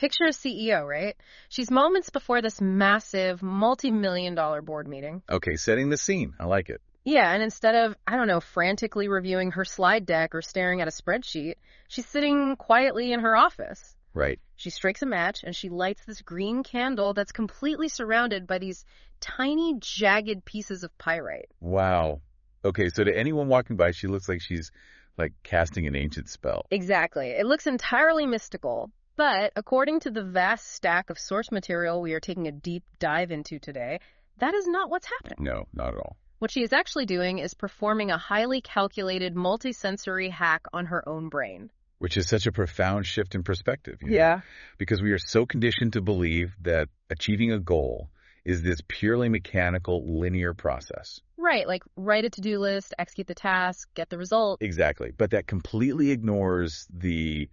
picture a CEO, right? She's moments before this massive, multi-million-dollar board meeting. Okay, setting the scene. I like it. Yeah, and instead of, I don't know, frantically reviewing her slide deck or staring at a spreadsheet, she's sitting quietly in her office. Right. She strikes a match and she lights this green candle that's completely surrounded by these tiny, jagged pieces of pyrite. Wow. Okay, so to anyone walking by, she looks like she's like casting an ancient spell. Exactly. It looks entirely mystical, but according to the vast stack of source material we are taking a deep dive into today, that is not what's happening. No, not at all. What she is actually doing is performing a highly calculated multisensory hack on her own brain. Which is such a profound shift in perspective. Yeah. Because we are so conditioned to believe that achieving a goal is this purely mechanical, linear process. Right, like write a to-do list, execute the task, get the result. Exactly. But that completely ignores the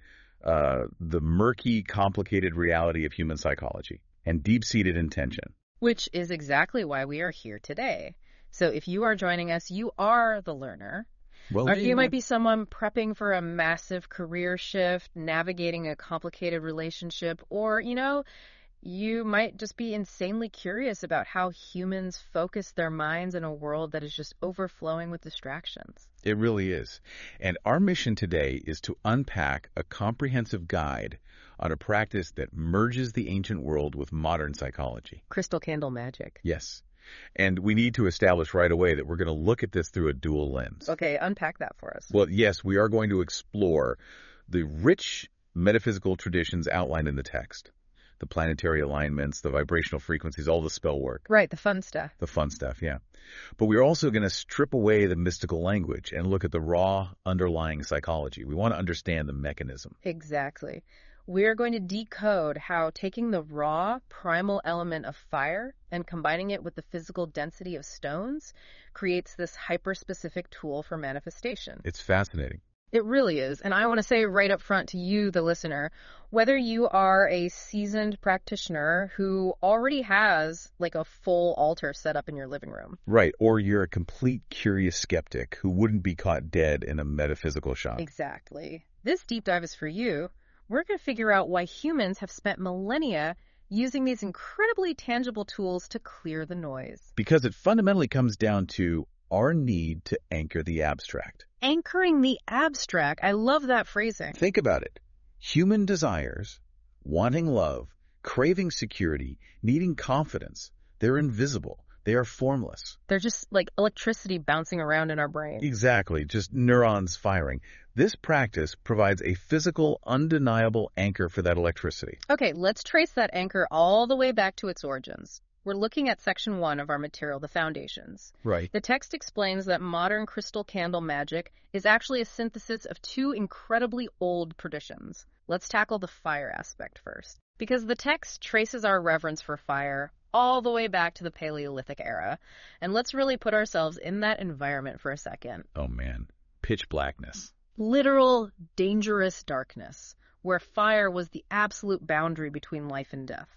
murky, complicated reality of human psychology and deep-seated intention. Which is exactly why we are here today. So if you are joining us, you are the learner. Well, Or you might be someone prepping for a massive career shift, navigating a complicated relationship, or, you might just be insanely curious about how humans focus their minds in a world that is just overflowing with distractions. It really is. And our mission today is to unpack a comprehensive guide on a practice that merges the ancient world with modern psychology. Crystal candle magic. Yes. And we need to establish right away that we're going to look at this through a dual lens. Okay, unpack that for us. Well, yes, we are going to explore the rich metaphysical traditions outlined in the text. The planetary alignments, the vibrational frequencies, all the spell work. Right, the fun stuff. The fun stuff, yeah. But we're also going to strip away the mystical language and look at the raw underlying psychology. We want to understand the mechanism. Exactly. We're going to decode how taking the raw, primal element of fire and combining it with the physical density of stones creates this hyper-specific tool for manifestation. It's fascinating. It really is. And I want to say right up front to you, the listener, whether you are a seasoned practitioner who already has like a full altar set up in your living room. Right. Or you're a complete curious skeptic who wouldn't be caught dead in a metaphysical shop. Exactly. This deep dive is for you. We're going to figure out why humans have spent millennia using these incredibly tangible tools to clear the noise. Because it fundamentally comes down to our need to anchor the abstract. Anchoring the abstract. I love that phrasing. Think about it. Human desires, wanting love, craving security, needing confidence, they're invisible. They are formless. They're just like electricity bouncing around in our brain. Exactly, just neurons firing. This practice provides a physical, undeniable anchor for that electricity. Okay, let's trace that anchor all the way back to its origins. We're looking at section 1 of our material, the foundations. Right. The text explains that modern crystal candle magic is actually a synthesis of two incredibly old traditions. Let's tackle the fire aspect first, because the text traces our reverence for fire all the way back to the Paleolithic era. And let's really put ourselves in that environment for a second. Oh man, pitch blackness. Literal, dangerous darkness, where fire was the absolute boundary between life and death.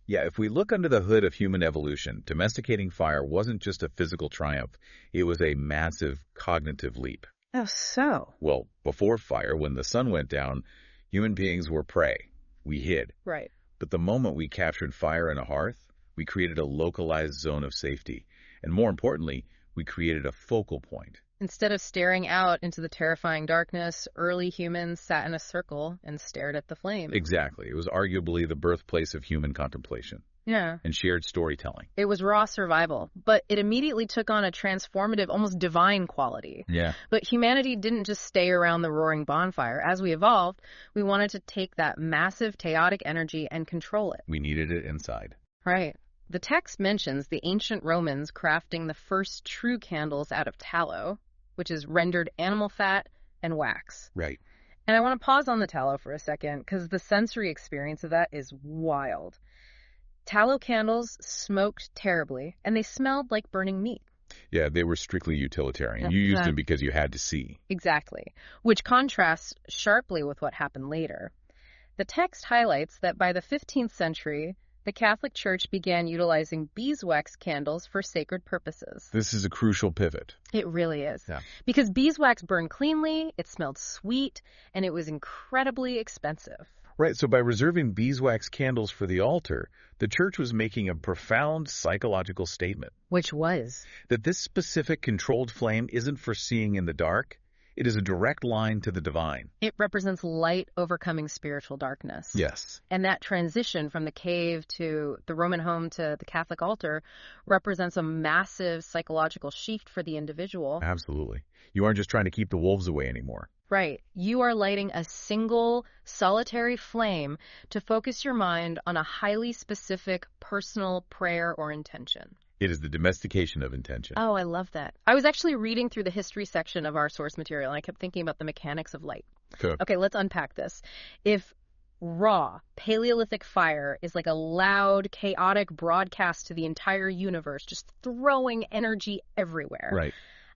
Yeah, if we look under the hood of human evolution, domesticating fire wasn't just a physical triumph. It was a massive cognitive leap. Oh, so? Well, before fire, when the sun went down, human beings were prey. We hid. Right. But the moment we captured fire in a hearth, we created a localized zone of safety. And more importantly, we created a focal point. Instead of staring out into the terrifying darkness, early humans sat in a circle and stared at the flame. Exactly. It was arguably the birthplace of human contemplation. Yeah. And shared storytelling. It was raw survival, but it immediately took on a transformative, almost divine quality. Yeah. But humanity didn't just stay around the roaring bonfire. As we evolved, we wanted to take that massive chaotic energy and control it. We needed it inside. Right. The text mentions the ancient Romans crafting the first true candles out of tallow, which is rendered animal fat and wax. Right. And I want to pause on the tallow for a second because the sensory experience of that is wild. Tallow candles smoked terribly, and they smelled like burning meat. Yeah, they were strictly utilitarian. You used them because you had to see. Exactly, which contrasts sharply with what happened later. The text highlights that by the 15th century, the Catholic Church began utilizing beeswax candles for sacred purposes. This is a crucial pivot. It really is. Yeah. Because beeswax burned cleanly, it smelled sweet, and it was incredibly expensive. Right, so by reserving beeswax candles for the altar, the church was making a profound psychological statement Which was? that this specific controlled flame isn't for seeing in the dark. It is a direct line to the divine. It represents light overcoming spiritual darkness. Yes. And that transition from the cave to the Roman home to the Catholic altar represents a massive psychological shift for the individual. Absolutely. You aren't just trying to keep the wolves away anymore. Right. You are lighting a single, solitary flame to focus your mind on a highly specific personal prayer or intention. It is the domestication of intention. Oh, I love that. I was actually reading through the history section of our source material, and I kept thinking about the mechanics of light. Cool. Okay, let's unpack this. If raw, Paleolithic fire is like a loud, chaotic broadcast to the entire universe, just throwing energy everywhere. Right.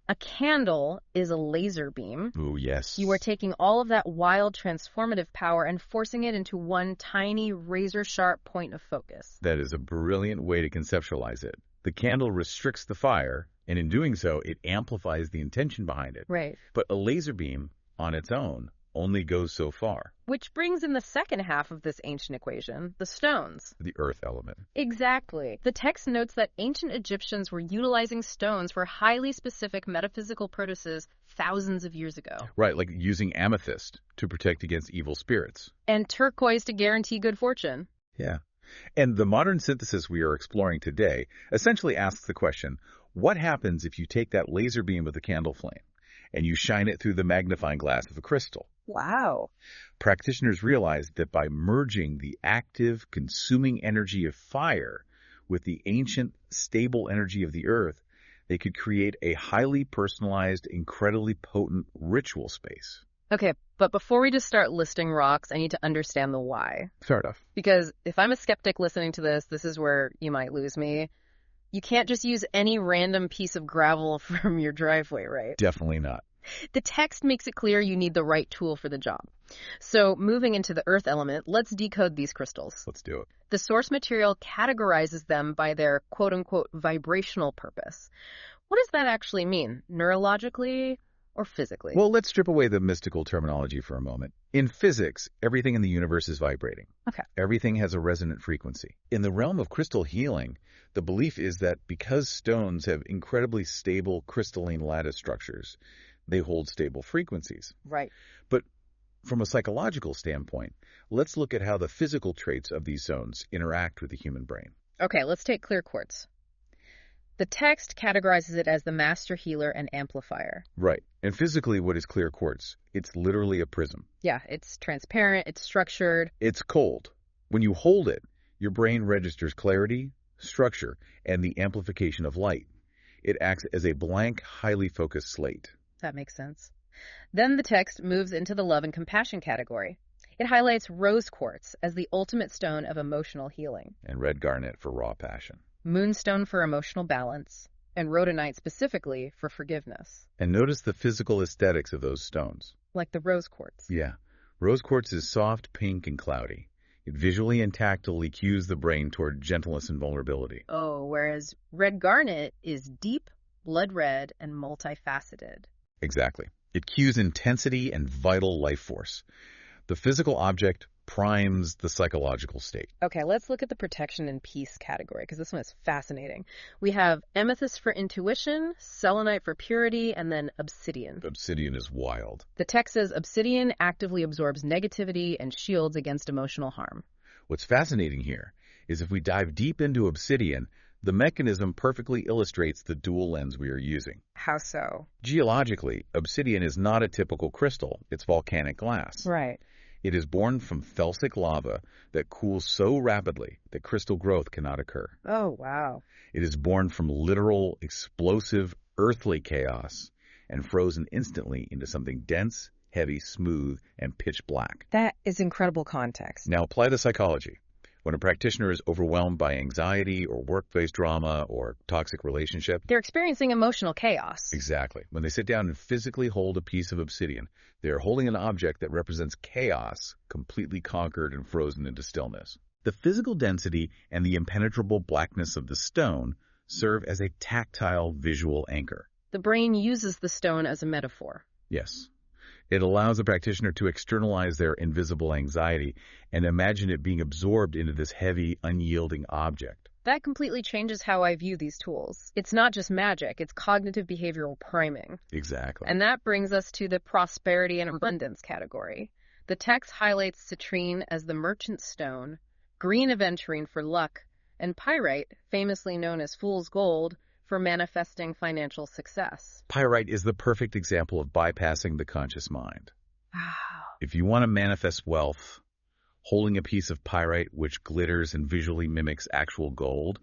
A candle is a laser beam. Oh, yes. You are taking all of that wild, transformative power and forcing it into one tiny, razor-sharp point of focus. That is a brilliant way to conceptualize it. The candle restricts the fire, and in doing so, it amplifies the intention behind it. Right. But a laser beam, on its own, only goes so far. Which brings in the second half of this ancient equation, the stones. The earth element. Exactly. The text notes that ancient Egyptians were utilizing stones for highly specific metaphysical purposes thousands of years ago. Right, like using amethyst to protect against evil spirits. And turquoise to guarantee good fortune. Yeah. And the modern synthesis we are exploring today essentially asks the question, what happens if you take that laser beam of the candle flame and you shine it through the magnifying glass of a crystal? Wow. Practitioners realized that by merging the active, consuming energy of fire with the ancient, stable energy of the earth, they could create a highly personalized, incredibly potent ritual space. Okay, but before we just start listing rocks, I need to understand the why. Fair enough. Because if I'm a skeptic listening to this is where you might lose me. You can't just use any random piece of gravel from your driveway, right? Definitely not. The text makes it clear you need the right tool for the job. So moving into the earth element, let's decode these crystals. Let's do it. The source material categorizes them by their quote-unquote vibrational purpose. What does that actually mean? Neurologically or physically? Well, let's strip away the mystical terminology for a moment. In physics, everything in the universe is vibrating. Okay. Everything has a resonant frequency. In the realm of crystal healing, the belief is that because stones have incredibly stable crystalline lattice structures, they hold stable frequencies. Right. But from a psychological standpoint, let's look at how the physical traits of these zones interact with the human brain. Okay, let's take clear quartz. The text categorizes it as the master healer and amplifier. Right. And physically, what is clear quartz? It's literally a prism. Yeah, it's transparent, it's structured. It's cold. When you hold it, your brain registers clarity, structure, and the amplification of light. It acts as a blank, highly focused slate. That makes sense. Then the text moves into the love and compassion category. It highlights rose quartz as the ultimate stone of emotional healing. And red garnet for raw passion. Moonstone for emotional balance, and rhodonite specifically for forgiveness. And notice the physical aesthetics of those stones. Like the rose quartz. Yeah. Rose quartz is soft, pink, and cloudy. It visually and tactily cues the brain toward gentleness and vulnerability. Oh, whereas red garnet is deep, blood red, and multifaceted. Exactly. It cues intensity and vital life force. The physical object primes the psychological state. Okay, let's look at the protection and peace category, because this one is fascinating. We have amethyst for intuition, selenite for purity, and then obsidian. Obsidian is wild. The text says obsidian actively absorbs negativity and shields against emotional harm. What's fascinating here is if we dive deep into obsidian, the mechanism perfectly illustrates the dual lens we are using. How so? Geologically, obsidian is not a typical crystal. It's volcanic glass. Right. It is born from felsic lava that cools so rapidly that crystal growth cannot occur. Oh, wow. It is born from literal, explosive, earthly chaos and frozen instantly into something dense, heavy, smooth, and pitch black. That is incredible context. Now apply the psychology. When a practitioner is overwhelmed by anxiety or workplace drama or toxic relationship, They're experiencing emotional chaos. exactly. When they sit down and physically hold a piece of obsidian, they are holding an object that represents chaos, completely conquered and frozen into stillness. The physical density and the impenetrable blackness of the stone serve as a tactile visual anchor. The brain uses the stone as a metaphor. Yes. It allows the practitioner to externalize their invisible anxiety and imagine it being absorbed into this heavy, unyielding object. That completely changes how I view these tools. It's not just magic, it's cognitive behavioral priming. Exactly. And that brings us to the prosperity and abundance category. The text highlights citrine as the merchant stone, green aventurine for luck, and pyrite, famously known as fool's gold, for manifesting financial success. Pyrite is the perfect example of bypassing the conscious mind. Wow. If you want to manifest wealth, holding a piece of pyrite which glitters and visually mimics actual gold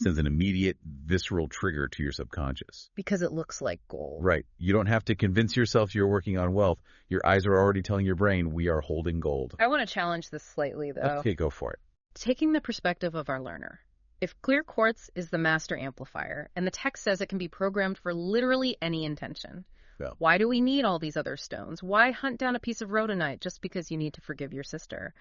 sends an immediate, visceral trigger to your subconscious. Because it looks like gold. Right. You don't have to convince yourself you're working on wealth. Your eyes are already telling your brain, we are holding gold. I want to challenge this slightly, though. Okay, go for it. Taking the perspective of our learner. If clear quartz is the master amplifier, and the text says it can be programmed for literally any intention, Yeah. why do we need all these other stones? Why hunt down a piece of rhodonite just because you need to forgive your sister?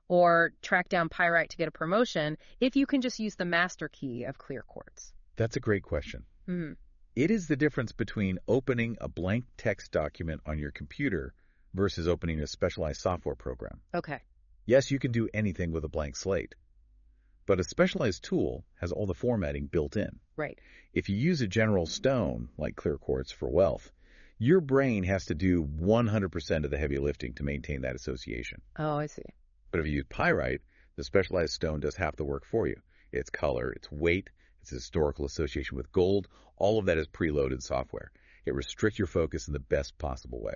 Or track down pyrite to get a promotion if you can just use the master key of clear quartz? That's a great question. Mm. It is the difference between opening a blank text document on your computer versus opening a specialized software program. Okay. Yes, you can do anything with a blank slate, but a specialized tool has all the formatting built in. Right. If you use a general stone, like clear quartz for wealth, your brain has to do 100% of the heavy lifting to maintain that association. Oh, I see. But if you use pyrite, the specialized stone does half the work for you. Its color, its weight, its historical association with gold, all of that is preloaded software. It restricts your focus in the best possible way.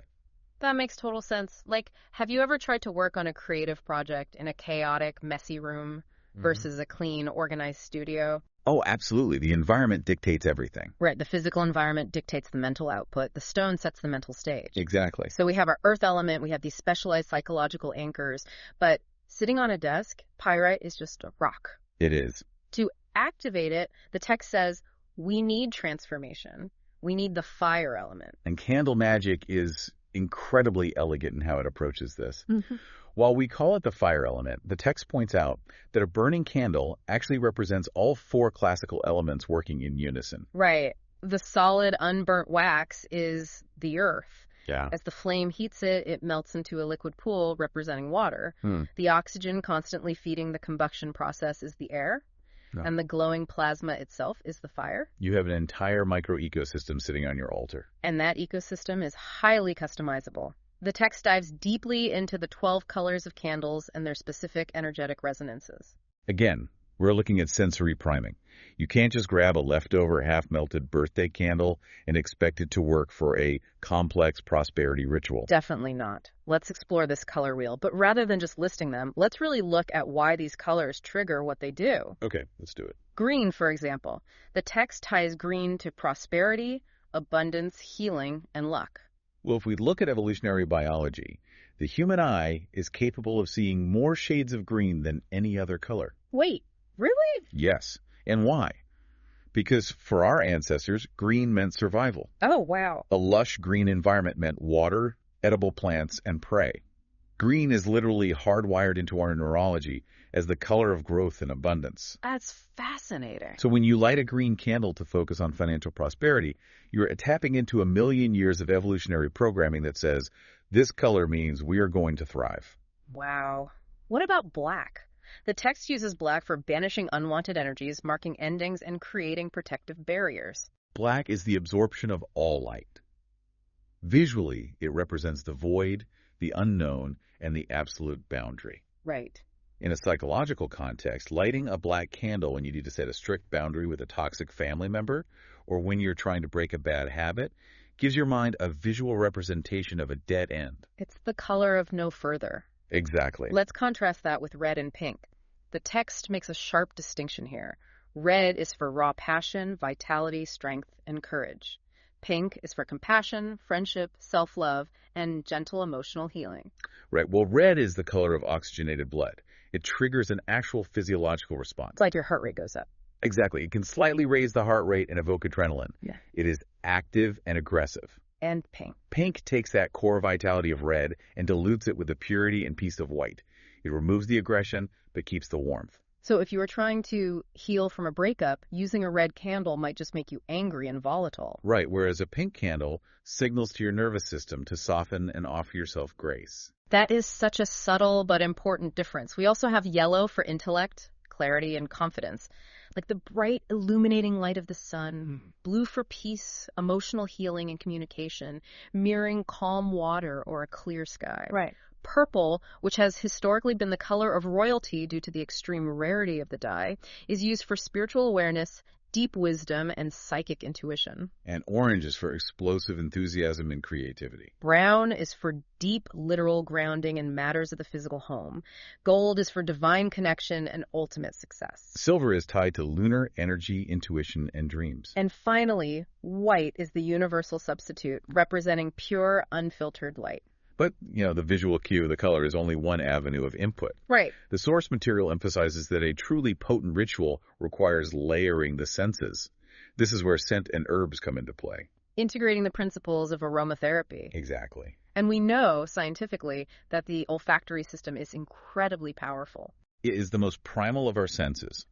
That makes total sense. Like, have you ever tried to work on a creative project in a chaotic, messy room versus a clean, organized studio? Oh, absolutely. The environment dictates everything. Right. The physical environment dictates the mental output. The stone sets the mental stage. Exactly. So we have our earth element, we have these specialized psychological anchors, but sitting on a desk, pyrite is just a rock. It is. To activate it, the text says, we need transformation. We need the fire element. And candle magic is incredibly elegant in how it approaches this. Mm-hmm. While we call it the fire element, the text points out that a burning candle actually represents all four classical elements working in unison. Right. The solid, unburnt wax is the earth. Yeah. As the flame heats it, it melts into a liquid pool representing water. The oxygen constantly feeding the combustion process is the air. Yeah. And the glowing plasma itself is the fire. You have an entire micro-ecosystem sitting on your altar. And that ecosystem is highly customizable. The text dives deeply into the 12 colors of candles and their specific energetic resonances. Again, we're looking at sensory priming. You can't just grab a leftover half-melted birthday candle and expect it to work for a complex prosperity ritual. Definitely not. Let's explore this color wheel, but rather than just listing them, let's really look at why these colors trigger what they do. Okay, let's do it. Green, for example. The text ties green to prosperity, abundance, healing, and luck. Well, if we look at evolutionary biology, the human eye is capable of seeing more shades of green than any other color. Wait, really? Yes. And why? Because for our ancestors, green meant survival. Oh, wow. A lush green environment meant water, edible plants, and prey. Green is literally hardwired into our neurology as the color of growth and abundance. That's fascinating. So when you light a green candle to focus on financial prosperity, you're tapping into a million years of evolutionary programming that says, this color means we are going to thrive. Wow. What about black? The text uses black for banishing unwanted energies, marking endings, and creating protective barriers. Black is the absorption of all light. Visually, it represents the void, the unknown, and the absolute boundary. Right. In a psychological context, lighting a black candle when you need to set a strict boundary with a toxic family member or when you're trying to break a bad habit gives your mind a visual representation of a dead end. It's the color of no further. Exactly. Let's contrast that with red and pink. The text makes a sharp distinction here. Red is for raw passion, vitality, strength, and courage. Pink is for compassion, friendship, self-love, and gentle emotional healing. Right. Well, red is the color of oxygenated blood. It triggers an actual physiological response. It's like your heart rate goes up. Exactly. It can slightly raise the heart rate and evoke adrenaline. Yeah. It is active and aggressive. And pink. Pink takes that core vitality of red and dilutes it with the purity and peace of white. It removes the aggression, but keeps the warmth. So if you were trying to heal from a breakup, using a red candle might just make you angry and volatile. Right, whereas a pink candle signals to your nervous system to soften and offer yourself grace. That is such a subtle but important difference. We also have yellow for intellect, clarity, and confidence, like the bright, illuminating light of the sun. Blue for peace, emotional healing, and communication, mirroring calm water or a clear sky. Right. Purple, which has historically been the color of royalty due to the extreme rarity of the dye, is used for spiritual awareness, deep wisdom, and psychic intuition. And orange is for explosive enthusiasm and creativity. Brown is for deep, literal grounding in matters of the physical home. Gold is for divine connection and ultimate success. Silver is tied to lunar energy, intuition, and dreams. And finally, white is the universal substitute, representing pure, unfiltered light. But, the visual cue of the color is only one avenue of input. Right. The source material emphasizes that a truly potent ritual requires layering the senses. This is where scent and herbs come into play. Integrating the principles of aromatherapy. Exactly. And we know, scientifically, that the olfactory system is incredibly powerful. It is the most primal of our senses.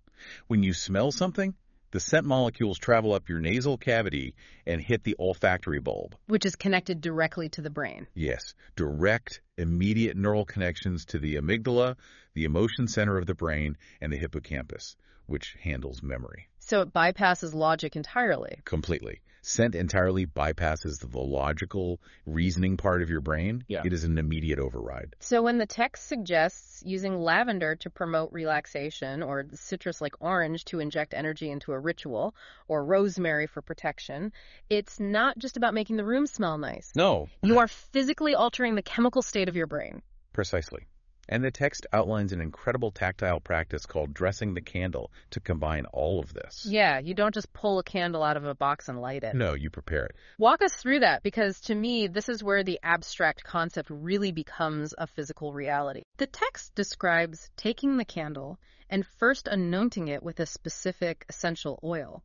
When you smell something, the scent molecules travel up your nasal cavity and hit the olfactory bulb. Which is connected directly to the brain. Yes, direct, immediate neural connections to the amygdala, the emotion center of the brain, and the hippocampus, which handles memory. So it bypasses logic entirely. Completely. Scent entirely bypasses the logical reasoning part of your brain. Yeah. It is an immediate override. So when the text suggests using lavender to promote relaxation, or the citrus like orange to inject energy into a ritual, or rosemary for protection, it's not just about making the room smell nice. No. You are physically altering the chemical state of your brain. Precisely. And the text outlines an incredible tactile practice called dressing the candle to combine all of this. Yeah, you don't just pull a candle out of a box and light it. No, you prepare it. Walk us through that, because to me, this is where the abstract concept really becomes a physical reality. The text describes taking the candle and first anointing it with a specific essential oil.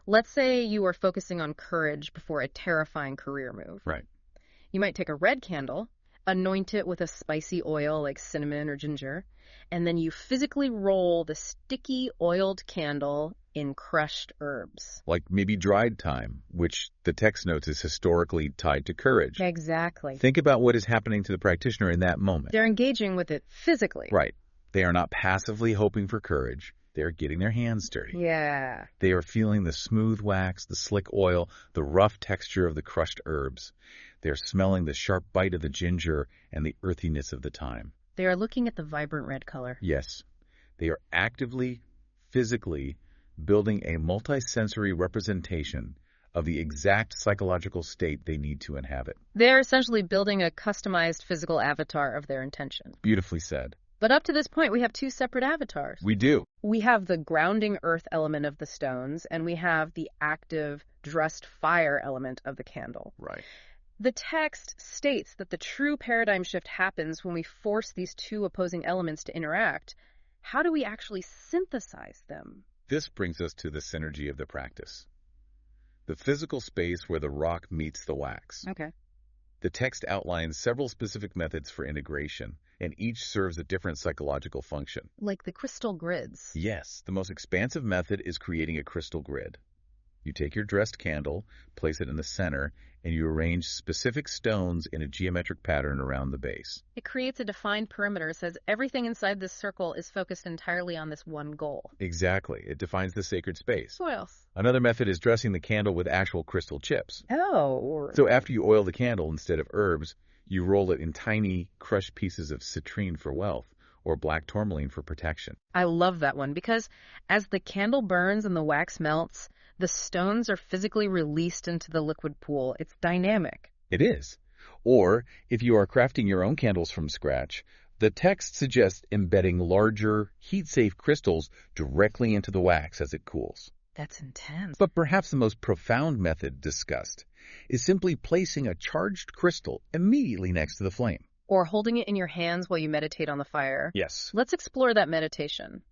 Let's say you are focusing on courage before a terrifying career move. Right. You might take a red candle, anoint it with a spicy oil like cinnamon or ginger, and then you physically roll the sticky, oiled candle in crushed herbs. Like maybe dried thyme, which the text notes is historically tied to courage. Exactly. Think about what is happening to the practitioner in that moment. They're engaging with it physically. Right. They are not passively hoping for courage. They are getting their hands dirty. Yeah. They are feeling the smooth wax, the slick oil, the rough texture of the crushed herbs. They are smelling the sharp bite of the ginger and the earthiness of the thyme. They are looking at the vibrant red color. Yes, they are actively, physically building a multisensory representation of the exact psychological state they need to inhabit. They're essentially building a customized physical avatar of their intention. Beautifully said. But up to this point, we have two separate avatars. We do. We have the grounding earth element of the stones, and we have the active, dressed fire element of the candle. Right. The text states that the true paradigm shift happens when we force these two opposing elements to interact. How do we actually synthesize them? This brings us to the synergy of the practice. The physical space where the rock meets the wax. Okay. The text outlines several specific methods for integration, and each serves a different psychological function. Like the crystal grids. Yes, the most expansive method is creating a crystal grid. You take your dressed candle, place it in the center, and you arrange specific stones in a geometric pattern around the base. It creates a defined perimeter, says everything inside this circle is focused entirely on this one goal. Exactly. It defines the sacred space. What else? Another method is dressing the candle with actual crystal chips. Oh. So after you oil the candle, instead of herbs, you roll it in tiny, crushed pieces of citrine for wealth, or black tourmaline for protection. I love that one, because as the candle burns and the wax melts, the stones are physically released into the liquid pool. It's dynamic. It is. Or, if you are crafting your own candles from scratch, the text suggests embedding larger, heat-safe crystals directly into the wax as it cools. That's intense. But perhaps the most profound method discussed is simply placing a charged crystal immediately next to the flame. Or holding it in your hands while you meditate on the fire. Yes. Let's explore that meditation.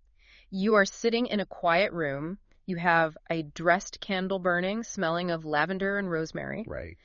You are sitting in a quiet room. You have a dressed candle burning, smelling of lavender and rosemary. Right.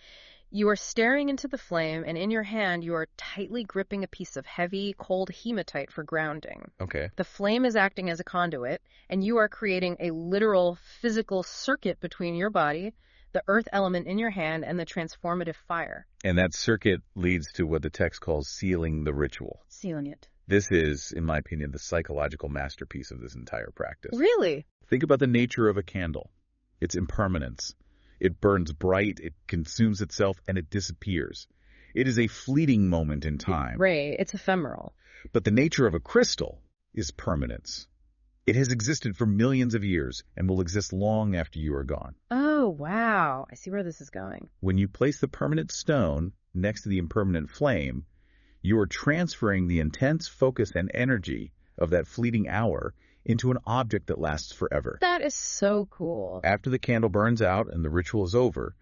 You are staring into the flame, and in your hand you are tightly gripping a piece of heavy, cold hematite for grounding. Okay. The flame is acting as a conduit, and you are creating a literal physical circuit between your body, the earth element in your hand, and the transformative fire. And that circuit leads to what the text calls sealing the ritual. Sealing it. This is, in my opinion, the psychological masterpiece of this entire practice. Really? Think about the nature of a candle, its impermanence. It burns bright, it consumes itself, and it disappears. It is a fleeting moment in time. Right, it's ephemeral. But the nature of a crystal is permanence. It has existed for millions of years and will exist long after you are gone. Oh, wow. I see where this is going. When you place the permanent stone next to the impermanent flame, you are transferring the intense focus and energy of that fleeting hour into an object that lasts forever. That is so cool. After the candle burns out and the ritual is over,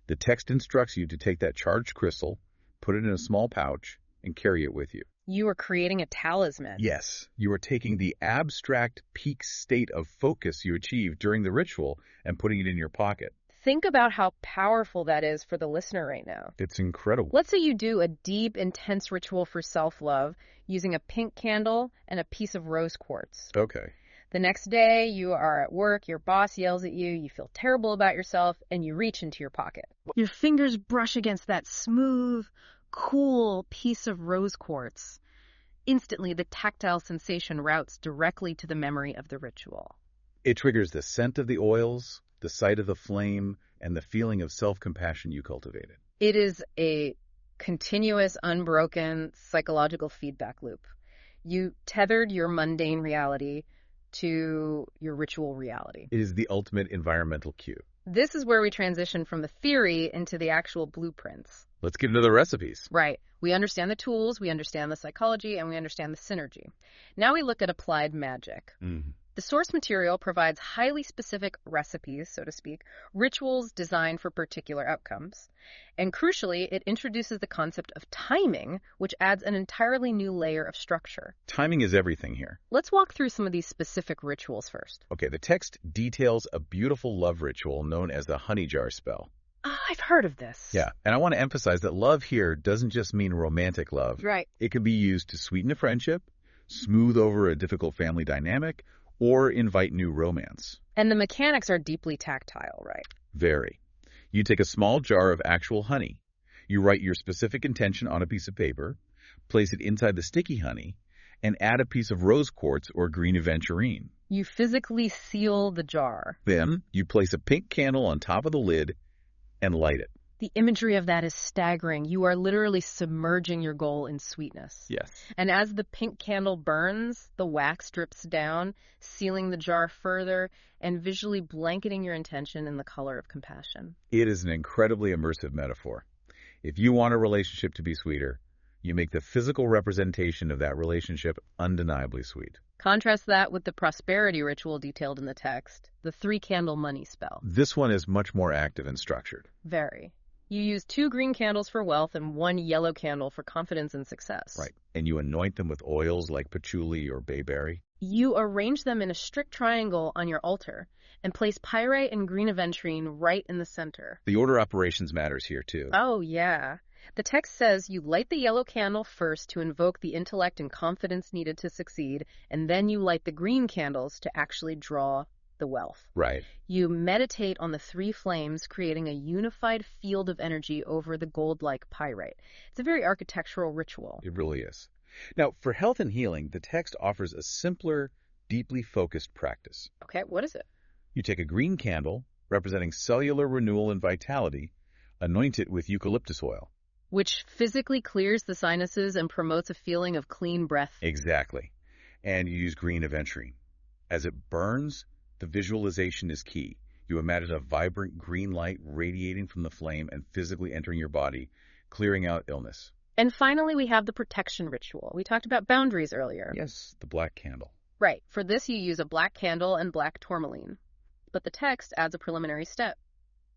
the text instructs you to take that charged crystal, put it in a small pouch, and carry it with you. You are creating a talisman. Yes, you are taking the abstract peak state of focus you achieved during the ritual and putting it in your pocket. Think about how powerful that is for the listener right now. It's incredible. Let's say you do a deep, intense ritual for self-love using a pink candle and a piece of rose quartz. Okay. The next day, you are at work, your boss yells at you, you feel terrible about yourself, and you reach into your pocket. Your fingers brush against that smooth, cool piece of rose quartz. Instantly, the tactile sensation routes directly to the memory of the ritual. It triggers the scent of the oils, the sight of the flame, and the feeling of self-compassion you cultivated. It is a continuous, unbroken psychological feedback loop. You tethered your mundane reality to your ritual reality. It is the ultimate environmental cue. This is where we transition from the theory into the actual blueprints. Let's get into the recipes. Right. We understand the tools, we understand the psychology, and we understand the synergy. Now we look at applied magic. The source material provides highly specific recipes, so to speak, rituals designed for particular outcomes. And crucially, it introduces the concept of timing, which adds an entirely new layer of structure. Timing is everything here. Let's walk through some of these specific rituals first. Okay, the text details a beautiful love ritual known as the honey jar spell. I've heard of this. Yeah, and I want to emphasize that love here doesn't just mean romantic love. Right. It can be used to sweeten a friendship, smooth over a difficult family dynamic, or invite new romance. And the mechanics are deeply tactile, right? Very. You take a small jar of actual honey. You write your specific intention on a piece of paper, place it inside the sticky honey, and add a piece of rose quartz or green aventurine. You physically seal the jar. Then, you place a pink candle on top of the lid and light it. The imagery of that is staggering. You are literally submerging your goal in sweetness. Yes. And as the pink candle burns, the wax drips down, sealing the jar further and visually blanketing your intention in the color of compassion. It is an incredibly immersive metaphor. If you want a relationship to be sweeter, you make the physical representation of that relationship undeniably sweet. Contrast that with the prosperity ritual detailed in the text, the 3-candle money spell. This one is much more active and structured. Very. You use 2 green candles for wealth and 1 yellow candle for confidence and success. Right. And you anoint them with oils like patchouli or bayberry. You arrange them in a strict triangle on your altar and place pyrite and green aventurine right in the center. The order operations matters here too. Oh, yeah. The text says you light the yellow candle first to invoke the intellect and confidence needed to succeed, and then you light the green candles to actually draw the wealth. Right. You meditate on the 3 flames, creating a unified field of energy over the gold-like pyrite. It's a very architectural ritual. It really is. Now, for health and healing, the text offers a simpler, deeply focused practice. Okay, what is it? You take a green candle, representing cellular renewal and vitality, anoint it with eucalyptus oil. Which physically clears the sinuses and promotes a feeling of clean breath. Exactly. And you use green aventurine. As it burns, the visualization is key. You imagine a vibrant green light radiating from the flame and physically entering your body, clearing out illness. And finally, we have the protection ritual. We talked about boundaries earlier. Yes, the black candle. Right. For this, you use a black candle and black tourmaline. But the text adds a preliminary step.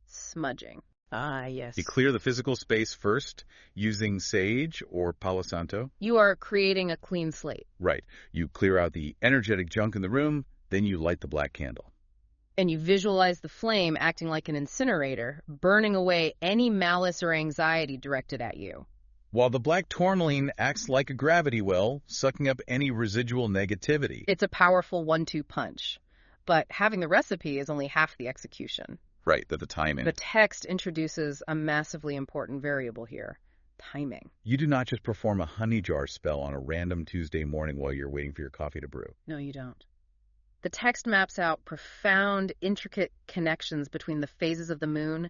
Smudging. Ah, yes. You clear the physical space first using sage or palo santo. You are creating a clean slate. Right. You clear out the energetic junk in the room, then you light the black candle. And you visualize the flame acting like an incinerator, burning away any malice or anxiety directed at you. While the black tourmaline acts like a gravity well, sucking up any residual negativity. It's a powerful 1-2 punch. But having the recipe is only half the execution. Right, the timing. The text introduces a massively important variable here: timing. You do not just perform a honey jar spell on a random Tuesday morning while you're waiting for your coffee to brew. No, you don't. The text maps out profound, intricate connections between the phases of the moon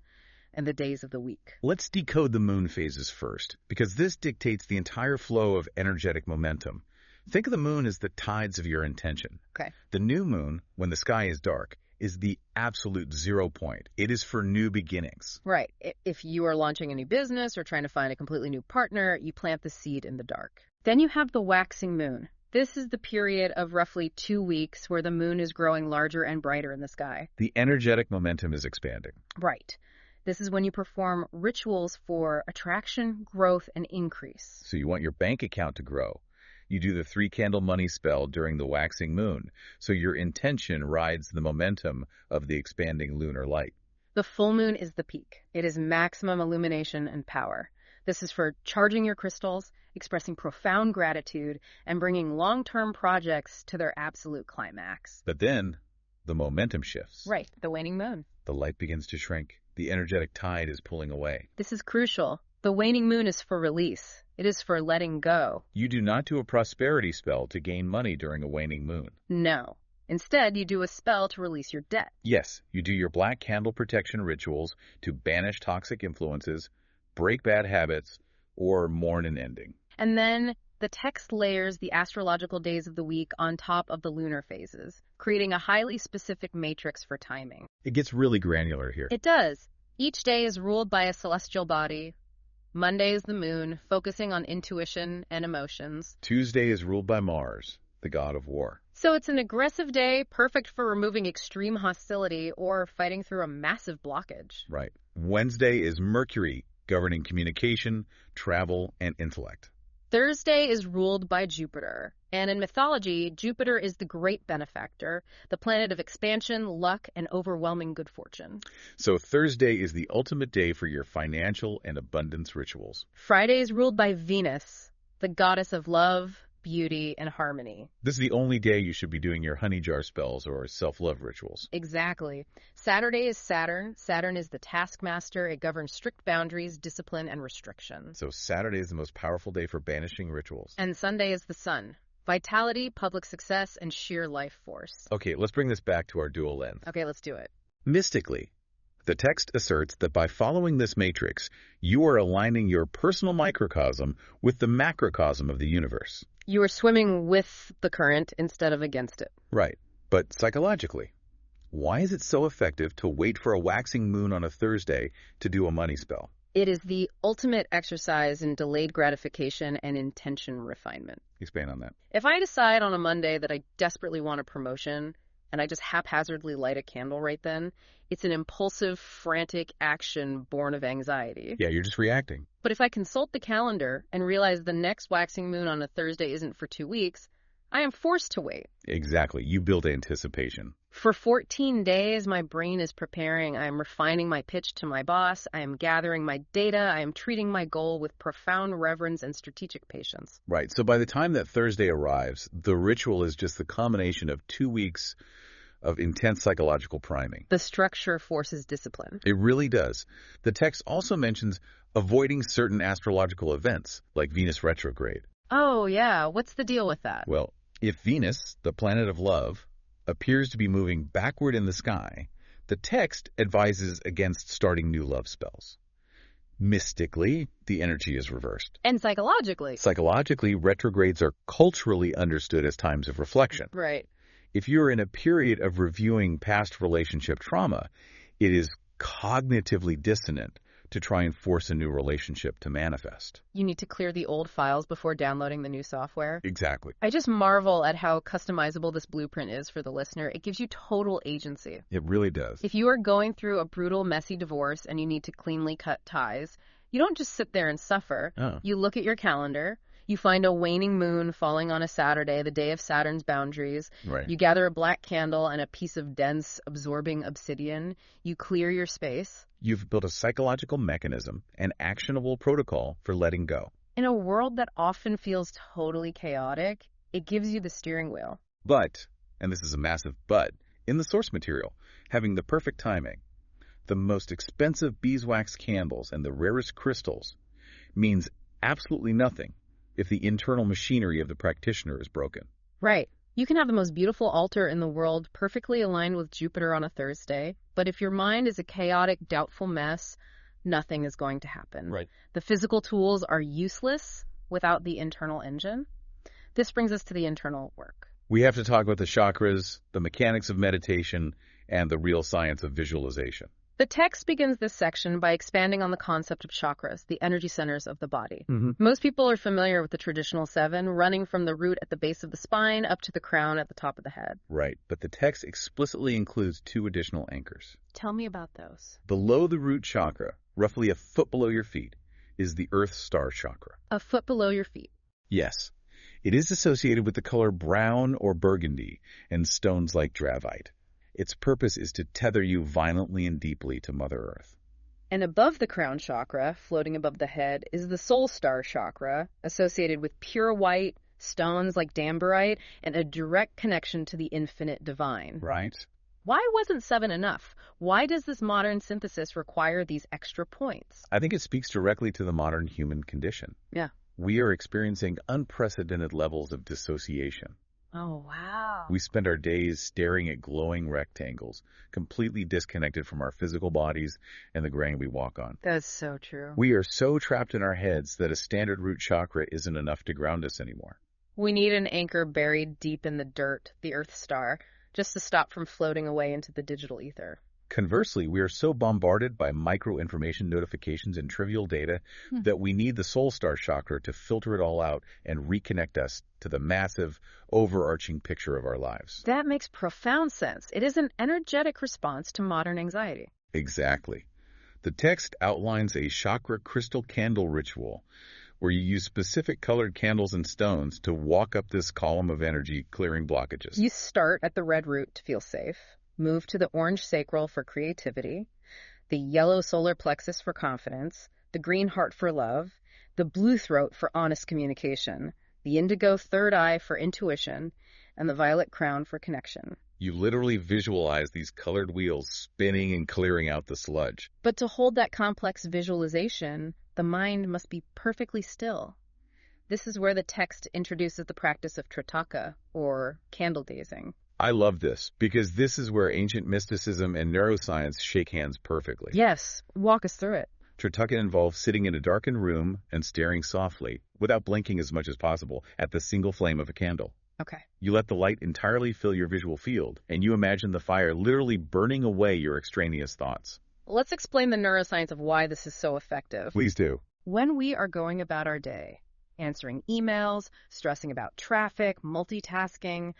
and the days of the week. Let's decode the moon phases first, because this dictates the entire flow of energetic momentum. Think of the moon as the tides of your intention. Okay. The new moon, when the sky is dark, is the absolute 0 point. It is for new beginnings. Right. If you are launching a new business or trying to find a completely new partner, you plant the seed in the dark. Then you have the waxing moon. This is the period of roughly 2 weeks where the moon is growing larger and brighter in the sky. The energetic momentum is expanding. Right. This is when you perform rituals for attraction, growth, and increase. So you want your bank account to grow. You do the 3-candle money spell during the waxing moon, so your intention rides the momentum of the expanding lunar light. The full moon is the peak. It is maximum illumination and power. This is for charging your crystals, expressing profound gratitude, and bringing long-term projects to their absolute climax. But then, the momentum shifts. Right, the waning moon. The light begins to shrink. The energetic tide is pulling away. This is crucial. The waning moon is for release. It is for letting go. You do not do a prosperity spell to gain money during a waning moon. No. Instead, you do a spell to release your debt. Yes, you do your black candle protection rituals to banish toxic influences, break bad habits, or mourn an ending. And then the text layers the astrological days of the week on top of the lunar phases, creating a highly specific matrix for timing. It gets really granular here. It does. Each day is ruled by a celestial body. Monday is the moon, focusing on intuition and emotions. Tuesday is ruled by Mars, the god of war. So it's an aggressive day, perfect for removing extreme hostility or fighting through a massive blockage. Right. Wednesday is Mercury, governing communication, travel, and intellect. Thursday is ruled by Jupiter, and in mythology, Jupiter is the great benefactor, the planet of expansion, luck, and overwhelming good fortune. So Thursday is the ultimate day for your financial and abundance rituals. Friday is ruled by Venus, the goddess of love, beauty, and harmony. This is the only day you should be doing your honey jar spells or self-love rituals. Exactly. Saturday is Saturn. Saturn is the taskmaster. It governs strict boundaries, discipline, and restrictions. So Saturday is the most powerful day for banishing rituals. And Sunday is the sun. Vitality, public success, and sheer life force. Okay, let's bring this back to our dual lens. Okay, let's do it. Mystically, the text asserts that by following this matrix, you are aligning your personal microcosm with the macrocosm of the universe. You are swimming with the current instead of against it. Right, but psychologically, why is it so effective to wait for a waxing moon on a Thursday to do a money spell? It is the ultimate exercise in delayed gratification and intention refinement. Expand on that. If I decide on a Monday that I desperately want a promotion, and I just haphazardly light a candle right then, it's an impulsive, frantic action born of anxiety. Yeah, you're just reacting. But if I consult the calendar and realize the next waxing moon on a Thursday isn't for 2 weeks, I am forced to wait. Exactly. You build anticipation. For 14 days, my brain is preparing. I am refining my pitch to my boss. I am gathering my data. I am treating my goal with profound reverence and strategic patience. Right. So by the time that Thursday arrives, the ritual is just the combination of 2 weeks of intense psychological priming. The structure forces discipline. It really does. The text also mentions avoiding certain astrological events, like Venus retrograde. Oh, yeah. What's the deal with that? Well, if Venus, the planet of love, appears to be moving backward in the sky, the text advises against starting new love spells. Mystically, the energy is reversed. And psychologically. Psychologically, retrogrades are culturally understood as times of reflection. Right. If you're in a period of reviewing past relationship trauma, it is cognitively dissonant to try and force a new relationship to manifest. You need to clear the old files before downloading the new software. Exactly. I just marvel at how customizable this blueprint is for the listener. It gives you total agency. It really does. If you are going through a brutal, messy divorce and you need to cleanly cut ties, you don't just sit there and suffer. Oh. You look at your calendar, You find a waning moon falling on a Saturday, the day of Saturn's boundaries. Right. You gather a black candle and a piece of dense, absorbing obsidian. You clear your space. You've built a psychological mechanism, an actionable protocol for letting go. In a world that often feels totally chaotic, it gives you the steering wheel. But, and this is a massive but, in the source material, having the perfect timing, the most expensive beeswax candles and the rarest crystals means absolutely nothing if the internal machinery of the practitioner is broken. Right. You can have the most beautiful altar in the world, perfectly aligned with Jupiter on a Thursday, but if your mind is a chaotic, doubtful mess, nothing is going to happen. Right. The physical tools are useless without the internal engine. This brings us to the internal work. We have to talk about the chakras, the mechanics of meditation, and the real science of visualization. The text begins this section by expanding on the concept of chakras, the energy centers of the body. Mm-hmm. Most people are familiar with the traditional 7, running from the root at the base of the spine up to the crown at the top of the head. Right, but the text explicitly includes 2 additional anchors. Tell me about those. Below the root chakra, roughly a foot below your feet, is the Earth Star chakra. A foot below your feet. Yes, it is associated with the color brown or burgundy and stones like dravite. Its purpose is to tether you violently and deeply to Mother Earth. And above the crown chakra, floating above the head, is the soul star chakra, associated with pure white, stones like dambarite, and a direct connection to the infinite divine. Right. Why wasn't 7 enough? Why does this modern synthesis require these extra points? I think it speaks directly to the modern human condition. Yeah. We are experiencing unprecedented levels of dissociation. Oh, wow. We spend our days staring at glowing rectangles, completely disconnected from our physical bodies and the ground we walk on. That's so true. We are so trapped in our heads that a standard root chakra isn't enough to ground us anymore. We need an anchor buried deep in the dirt, the Earth Star, just to stop from floating away into the digital ether. Conversely, we are so bombarded by micro-information notifications and trivial data that we need the soul star chakra to filter it all out and reconnect us to the massive, overarching picture of our lives. That makes profound sense. It is an energetic response to modern anxiety. Exactly. The text outlines a chakra crystal candle ritual where you use specific colored candles and stones to walk up this column of energy, clearing blockages. You start at the red root to feel safe, move to the orange sacral for creativity, the yellow solar plexus for confidence, the green heart for love, the blue throat for honest communication, the indigo third eye for intuition, and the violet crown for connection. You literally visualize these colored wheels spinning and clearing out the sludge. But to hold that complex visualization, the mind must be perfectly still. This is where the text introduces the practice of tritaka, or candle gazing. I love this because this is where ancient mysticism and neuroscience shake hands perfectly. Yes, walk us through it. Tritaka involves sitting in a darkened room and staring softly, without blinking as much as possible, at the single flame of a candle. Okay. You let the light entirely fill your visual field, and you imagine the fire literally burning away your extraneous thoughts. Let's explain the neuroscience of why this is so effective. Please do. When we are going about our day, answering emails, stressing about traffic, multitasking,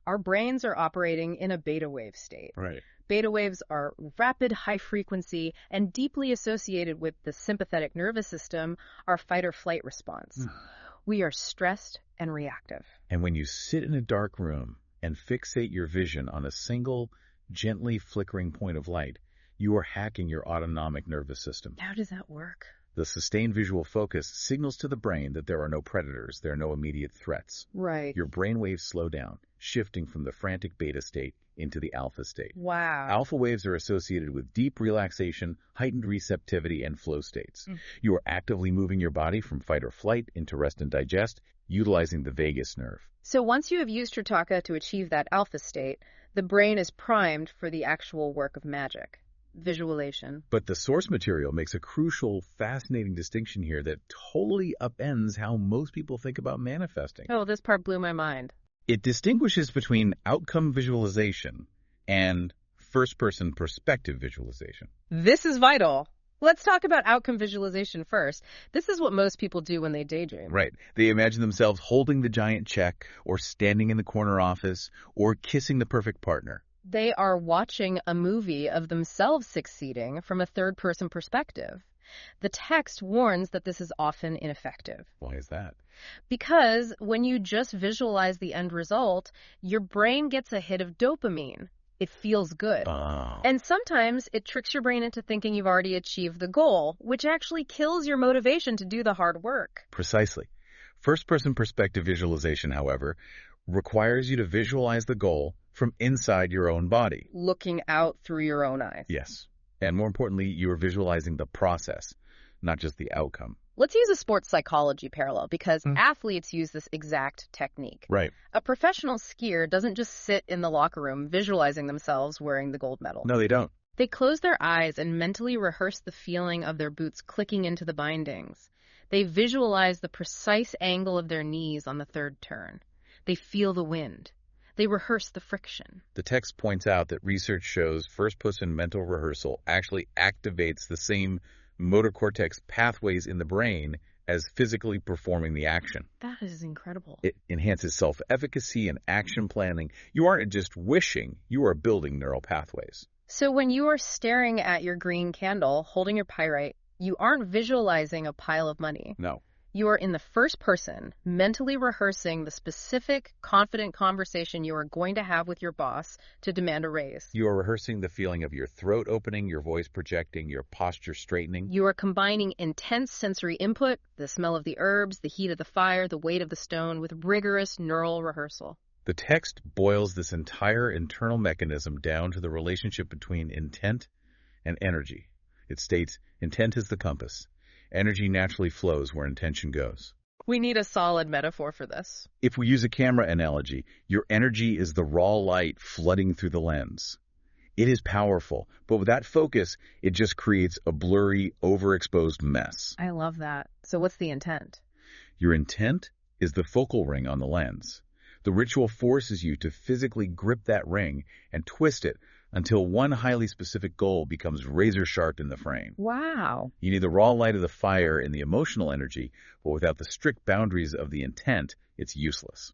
our brains are operating in a beta wave state. Right. Beta waves are rapid, high frequency, and deeply associated with the sympathetic nervous system, our fight or flight response. We are stressed and reactive. And when you sit in a dark room and fixate your vision on a single, gently flickering point of light, you are hacking your autonomic nervous system. How does that work? The sustained visual focus signals to the brain that there are no predators, there are no immediate threats. Right. Your brain waves slow down, shifting from the frantic beta state into the alpha state. Wow. Alpha waves are associated with deep relaxation, heightened receptivity, and flow states. You are actively moving your body from fight or flight into rest and digest, utilizing the vagus nerve. So once you have used Tritaka to achieve that alpha state, the brain is primed for the actual work of magic. Visualization. But the source material makes a crucial, fascinating distinction here that totally upends how most people think about manifesting. Oh, this part blew my mind. It distinguishes between outcome visualization and first-person perspective visualization. This is vital. Let's talk about outcome visualization first. This is what most people do when they daydream. Right. They imagine themselves holding the giant check, or standing in the corner office, or kissing the perfect partner. They are watching a movie of themselves succeeding from a third-person perspective. The text warns that this is often ineffective. Why is that? Because when you just visualize the end result, your brain gets a hit of dopamine. It feels good. Oh. And sometimes it tricks your brain into thinking you've already achieved the goal, which actually kills your motivation to do the hard work. Precisely. First-person perspective visualization, however, requires you to visualize the goal from inside your own body. Looking out through your own eyes. Yes. And more importantly, you are visualizing the process, not just the outcome. Let's use a sports psychology parallel because athletes use this exact technique. Right. A professional skier doesn't just sit in the locker room visualizing themselves wearing the gold medal. No, they don't. They close their eyes and mentally rehearse the feeling of their boots clicking into the bindings. They visualize the precise angle of their knees on the third turn. They feel the wind. They rehearse the friction. The text points out that research shows first-person mental rehearsal actually activates the same motor cortex pathways in the brain as physically performing the action. That is incredible. It enhances self-efficacy and action planning. You aren't just wishing, you are building neural pathways. So when you are staring at your green candle, holding your pyrite, you aren't visualizing a pile of money. No. You are in the first person, mentally rehearsing the specific, confident conversation you are going to have with your boss to demand a raise. You are rehearsing the feeling of your throat opening, your voice projecting, your posture straightening. You are combining intense sensory input, the smell of the herbs, the heat of the fire, the weight of the stone, with rigorous neural rehearsal. The text boils this entire internal mechanism down to the relationship between intent and energy. It states, intent is the compass. Energy naturally flows where intention goes. We need a solid metaphor for this. If we use a camera analogy, your energy is the raw light flooding through the lens. It is powerful, but without focus, it just creates a blurry, overexposed mess. I love that. So what's the intent? Your intent is the focal ring on the lens. The ritual forces you to physically grip that ring and twist it until one highly specific goal becomes razor-sharp in the frame. Wow. You need the raw light of the fire and the emotional energy, but without the strict boundaries of the intent, it's useless.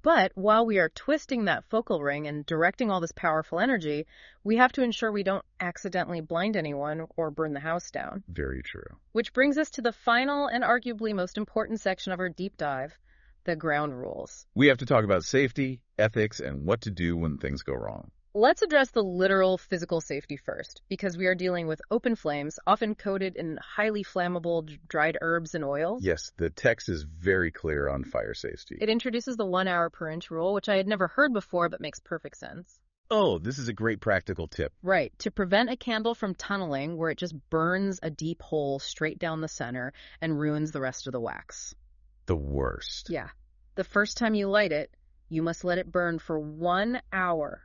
But while we are twisting that focal ring and directing all this powerful energy, we have to ensure we don't accidentally blind anyone or burn the house down. Very true. Which brings us to the final and arguably most important section of our deep dive, the ground rules. We have to talk about safety, ethics, and what to do when things go wrong. Let's address the literal physical safety first, because we are dealing with open flames, often coated in highly flammable dried herbs and oils. Yes, the text is very clear on fire safety. It introduces the 1 hour per inch rule, which I had never heard before, but makes perfect sense. Oh, this is a great practical tip. Right, to prevent a candle from tunneling where it just burns a deep hole straight down the center and ruins the rest of the wax. The worst. Yeah. The first time you light it, you must let it burn for 1 hour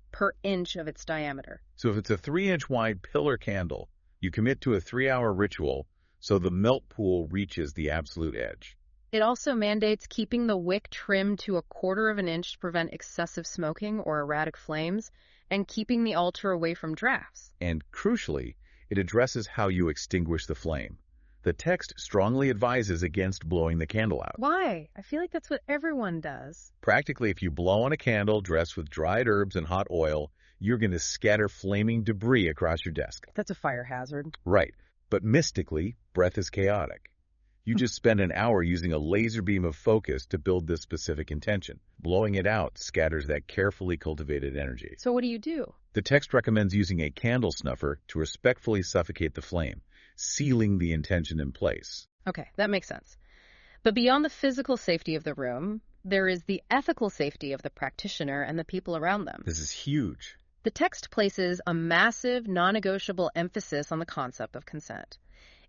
per inch of its diameter. So if it's a 3-inch wide pillar candle, you commit to a 3-hour ritual so the melt pool reaches the absolute edge. It also mandates keeping the wick trimmed to 1/4 of an inch to prevent excessive smoking or erratic flames, and keeping the altar away from drafts. And crucially, it addresses how you extinguish the flame. The text strongly advises against blowing the candle out. Why? I feel like that's what everyone does. Practically, if you blow on a candle dressed with dried herbs and hot oil, you're going to scatter flaming debris across your desk. That's a fire hazard. Right. But mystically, breath is chaotic. You just spend an hour using a laser beam of focus to build this specific intention. Blowing it out scatters that carefully cultivated energy. So what do you do? The text recommends using a candle snuffer to respectfully suffocate the flame, sealing the intention in place. Okay, that makes sense. But beyond the physical safety of the room, there is the ethical safety of the practitioner and the people around them. This is huge. The text places a massive, non-negotiable emphasis on the concept of consent.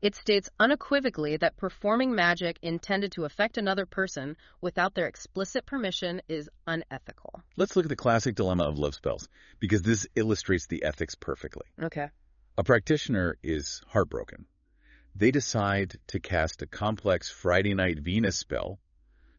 It states unequivocally that performing magic intended to affect another person without their explicit permission is unethical. Let's look at the classic dilemma of love spells, because this illustrates the ethics perfectly. Okay. A practitioner is heartbroken. They decide to cast a complex Friday night Venus spell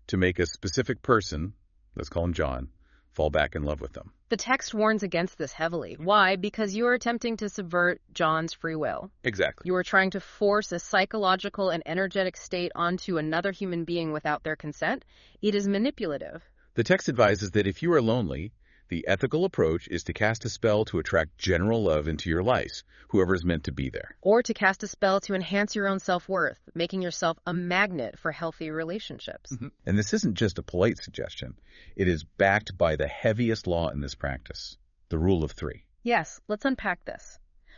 to make a specific person, let's call him John, fall back in love with them. The text warns against this heavily. Why? Because you are attempting to subvert John's free will. Exactly. You are trying to force a psychological and energetic state onto another human being without their consent. It is manipulative. The text advises that if you are lonely, The ethical approach is to cast a spell to attract general love into your life, whoever is meant to be there. Or to cast a spell to enhance your own self-worth, making yourself a magnet for healthy relationships. And this isn't just a polite suggestion. It is backed by the heaviest law in this practice, the rule of 3. Yes, let's unpack this.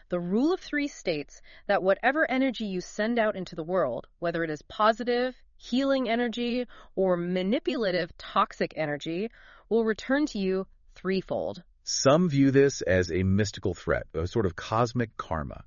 The rule of 3 states that whatever energy you send out into the world, whether it is positive, healing energy, or manipulative, toxic energy, will return to you threefold. Some view this as a mystical threat, a sort of cosmic karma.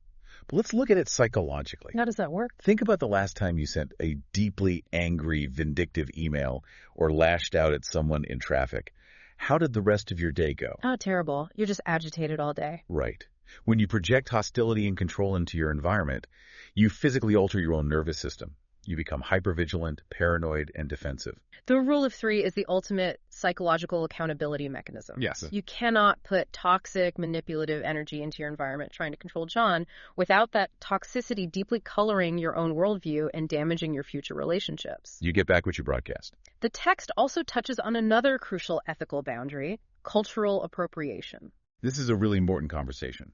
But let's look at it psychologically. How does that work? Think about the last time you sent a deeply angry, vindictive email or lashed out at someone in traffic. How did the rest of your day go? Oh, terrible. You're just agitated all day. Right. When you project hostility and control into your environment, you physically alter your own nervous system. You become hypervigilant, paranoid, and defensive. The rule of 3 is the ultimate psychological accountability mechanism. Yes. You cannot put toxic, manipulative energy into your environment trying to control John without that toxicity deeply coloring your own worldview and damaging your future relationships. You get back what you broadcast. The text also touches on another crucial ethical boundary, cultural appropriation. This is a really important conversation.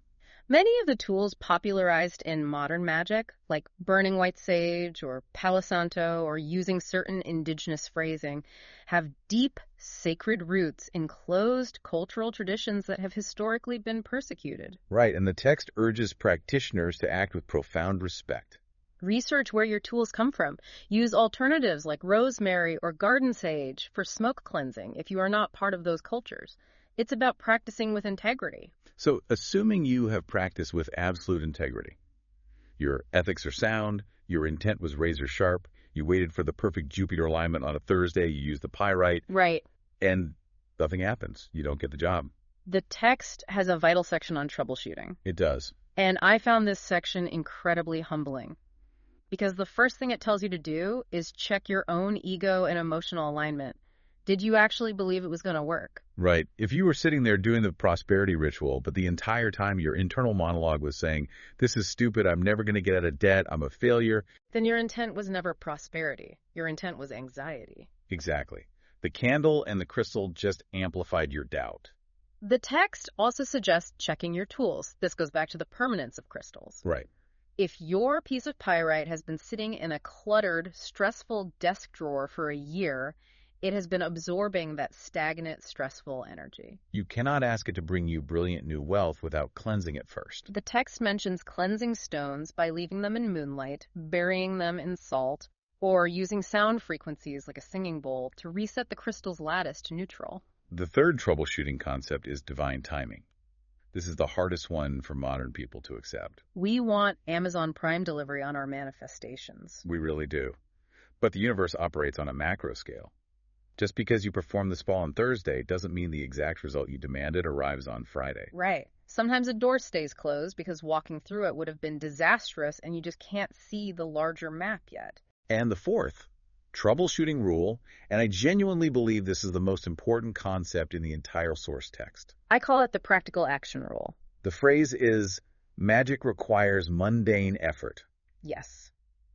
Many of the tools popularized in modern magic, like burning white sage or Palo Santo or using certain indigenous phrasing, have deep, sacred roots in closed cultural traditions that have historically been persecuted. Right, and the text urges practitioners to act with profound respect. Research where your tools come from. Use alternatives like rosemary or garden sage for smoke cleansing if you are not part of those cultures. It's about practicing with integrity. So, assuming you have practiced with absolute integrity, your ethics are sound, your intent was razor sharp, you waited for the perfect Jupiter alignment on a Thursday, you used the pyrite, Right. and nothing happens. You don't get the job. The text has a vital section on troubleshooting. It does. And I found this section incredibly humbling. Because the first thing it tells you to do is check your own ego and emotional alignment. Did you actually believe it was going to work? Right. If you were sitting there doing the prosperity ritual, but the entire time your internal monologue was saying, this is stupid, I'm never going to get out of debt, I'm a failure. Then your intent was never prosperity. Your intent was anxiety. Exactly. The candle and the crystal just amplified your doubt. The text also suggests checking your tools. This goes back to the permanence of crystals. Right. If your piece of pyrite has been sitting in a cluttered, stressful desk drawer for a year, it has been absorbing that stagnant, stressful energy. You cannot ask it to bring you brilliant new wealth without cleansing it first. The text mentions cleansing stones by leaving them in moonlight, burying them in salt, or using sound frequencies like a singing bowl to reset the crystal's lattice to neutral. The third troubleshooting concept is divine timing. This is the hardest one for modern people to accept. We want Amazon Prime delivery on our manifestations. We really do. But the universe operates on a macro scale. Just because you perform the spell on Thursday doesn't mean the exact result you demanded arrives on Friday. Right. Sometimes a door stays closed because walking through it would have been disastrous and you just can't see the larger map yet. And the fourth, troubleshooting rule, and I genuinely believe this is the most important concept in the entire source text. I call it the practical action rule. The phrase is, magic requires mundane effort. Yes.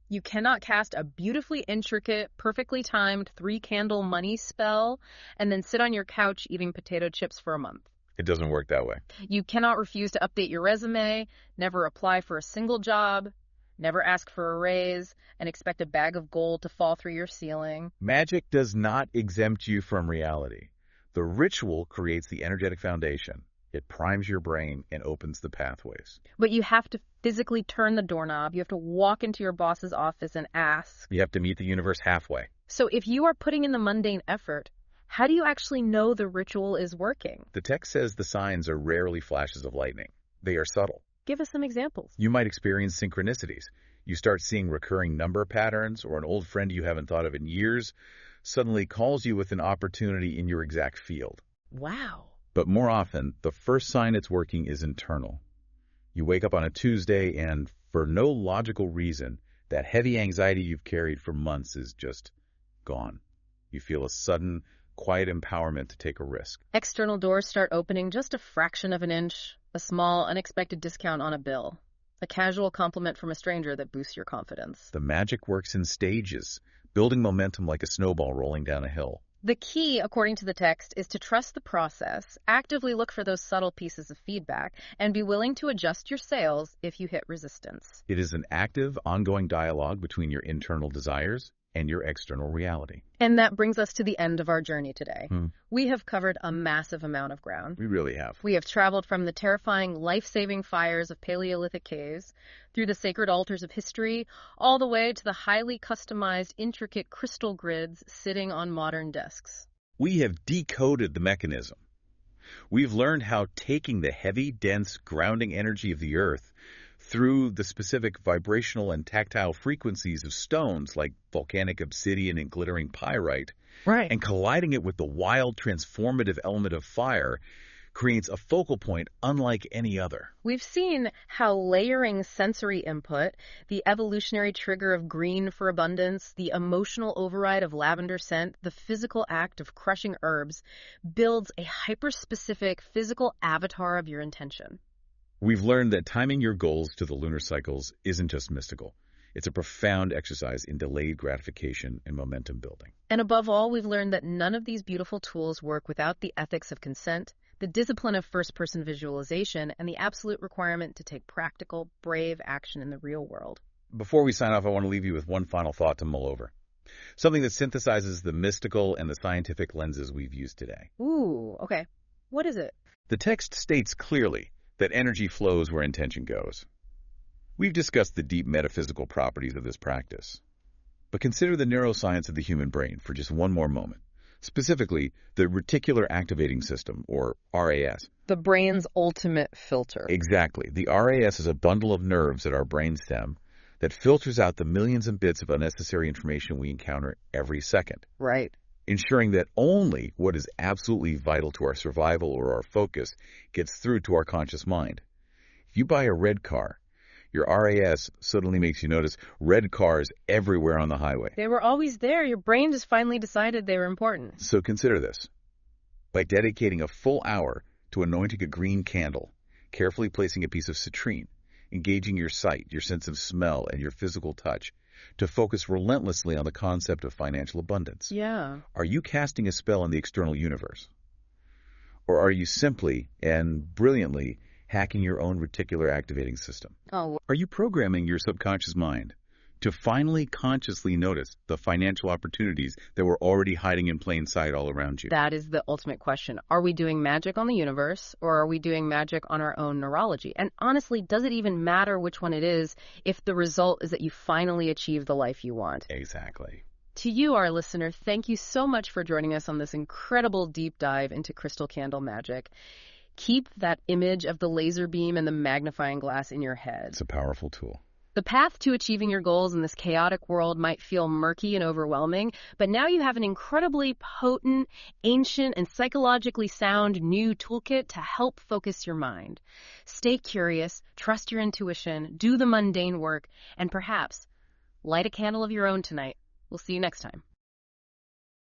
You cannot cast a beautifully intricate, perfectly timed 3-candle money spell and then sit on your couch eating potato chips for a month. It doesn't work that way. You cannot refuse to update your resume, never apply for a single job, never ask for a raise, and expect a bag of gold to fall through your ceiling. Magic does not exempt you from reality. The ritual creates the energetic foundation. It primes your brain and opens the pathways. But you have to physically turn the doorknob. You have to walk into your boss's office and ask. You have to meet the universe halfway. So if you are putting in the mundane effort, how do you actually know the ritual is working? The text says the signs are rarely flashes of lightning. They are subtle. Give us some examples. You might experience synchronicities. You start seeing recurring number patterns, or an old friend you haven't thought of in years suddenly calls you with an opportunity in your exact field. Wow. But more often, the first sign it's working is internal. You wake up on a Tuesday and, for no logical reason, that heavy anxiety you've carried for months is just gone. You feel a sudden, quiet empowerment to take a risk. External doors start opening just a fraction of an inch, a small, unexpected discount on a bill, a casual compliment from a stranger that boosts your confidence. The magic works in stages, building momentum like a snowball rolling down a hill. The key, according to the text, is to trust the process, actively look for those subtle pieces of feedback, and be willing to adjust your sails if you hit resistance. It is an active, ongoing dialogue between your internal desires and your external reality. And that brings us to the end of our journey today. Hmm. We have covered a massive amount of ground. We really have. We have traveled from the terrifying, life-saving fires of Paleolithic caves, through the sacred altars of history, all the way to the highly customized, intricate crystal grids sitting on modern desks. We have decoded the mechanism. We've learned how taking the heavy, dense, grounding energy of the earth through the specific vibrational and tactile frequencies of stones like volcanic obsidian and glittering pyrite, Right. and colliding it with the wild, transformative element of fire creates a focal point unlike any other. We've seen how layering sensory input, the evolutionary trigger of green for abundance, the emotional override of lavender scent, the physical act of crushing herbs, builds a hyper-specific physical avatar of your intention. We've learned that timing your goals to the lunar cycles isn't just mystical. It's a profound exercise in delayed gratification and momentum building. And above all, we've learned that none of these beautiful tools work without the ethics of consent, the discipline of first-person visualization, and the absolute requirement to take practical, brave action in the real world. Before we sign off, I want to leave you with one final thought to mull over. Something that synthesizes the mystical and the scientific lenses we've used today. Ooh, okay. What is it? The text states clearly that energy flows where intention goes. We've discussed the deep metaphysical properties of this practice. But consider the neuroscience of the human brain for just one more moment. Specifically, the reticular activating system, or RAS. The brain's ultimate filter. Exactly. The RAS is a bundle of nerves at our brainstem that filters out the millions of bits of unnecessary information we encounter every second, Right. ensuring that only what is absolutely vital to our survival or our focus gets through to our conscious mind. If you buy a red car, your RAS suddenly makes you notice red cars everywhere on the highway. They were always there. Your brain just finally decided they were important. So consider this. By dedicating a full hour to anointing a green candle, carefully placing a piece of citrine, engaging your sight, your sense of smell, and your physical touch to focus relentlessly on the concept of financial abundance. Yeah. Are you casting a spell on the external universe? Or are you simply and brilliantly hacking your own reticular activating system? Oh, Are you programming your subconscious mind to finally consciously notice the financial opportunities that were already hiding in plain sight all around you? that is the ultimate question. Are we doing magic on the universe, or are we doing magic on our own neurology? And honestly, does it even matter which one it is if the result is that you finally achieve the life you want? Exactly. To you, our listener, thank you so much for joining us on this incredible deep dive into crystal candle magic. Keep that image of the laser beam and the magnifying glass in your head. It's a powerful tool. The path to achieving your goals in this chaotic world might feel murky and overwhelming, but now you have an incredibly potent, ancient, and psychologically sound new toolkit to help focus your mind. Stay curious, trust your intuition, do the mundane work, and perhaps light a candle of your own tonight. We'll see you next time.